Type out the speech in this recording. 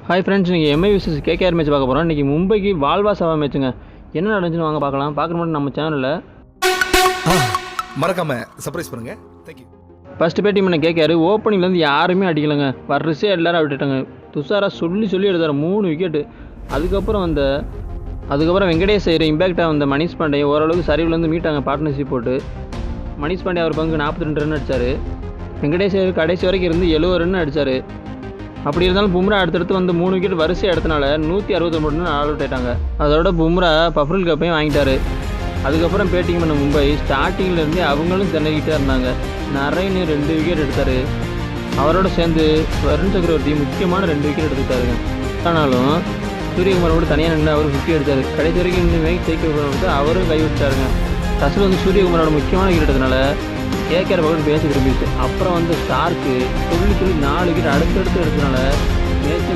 Hi friends, நீங்கள் Mi versus KKR match பார்க்க போகிறோம். இன்றைக்கி மும்பைக்கு வால்வா சவா மேட்சுங்க. என்ன நடந்துச்சுன்னு வாங்க பார்க்கலாம். பார்க்குற மட்டும் நம்ம சேனலில் மறக்காம சர்ப்ரைஸ் பண்ணுங்க. தேங்க்யூ. ஃபஸ்ட்டு பேட்டிங் பண்ண கேகேஆர் ஓப்பனிங்லேருந்து யாருமே அடிக்கலைங்க. வரிசையாக எல்லாரும் விட்டுட்டாங்க. துஷாரா சொல்லி எடுத்தார் 3 விக்கெட்டு. அதுக்கப்புறம் வெங்கடேஷ் ஐயர் இம்பேக்டாக வந்த மணிஷ் பாண்டே ஓரளவுக்கு சரிவுலேருந்து மீட்டாங்க பார்ட்னர்ஷிப் போட்டு. மணிஷ் பாண்டே அவர் பங்கு 42 ரன் அடித்தார். வெங்கடேஷ் ஐயர் கடைசி வரைக்கும் இருந்து 70 ரன் அடித்தார். அப்படி இருந்தாலும் பும்ரா அடுத்தடுத்து வந்து 3 விக்கெட் வரிசை எடுத்தனால 169 ரன் ஆல் அவுட் ஆயிட்டாங்க. அதோட பும்ரா பஃப்ரல் கப்பையும் வாங்கிட்டாரு. அதுக்கப்புறம் பேட்டிங் பண்ண மும்பை ஸ்டார்டிங்லேருந்தே அவங்களும் திணறிக்கிட்டே இருந்தாங்க. நரேன் 2 விக்கெட் எடுத்தார். அவரோட சேர்ந்து வருண் சக்கரவர்த்தி முக்கியமான 2 விக்கெட் எடுத்துட்டாருங்க. ஆனாலும் சூரியகுமாரோட தனியாக நின்று அவர் 50 எடுத்தார். கடைசி வரைக்கும் இந்த மேட்ச் ஜெயிக்க அவரும் கைவிட்டாருங்க. டஸ்ஸில் சூரியகுமாரோட முக்கியமான விக்கெட் எடுத்தனால கேகேஆர் பக்கம் பேச விரும்பிச்சு. அப்புறம் ஸ்டார்க்கு சொல்லி 4 விக்கெட் அடுத்தடுத்து எடுத்தனால மேட்ச்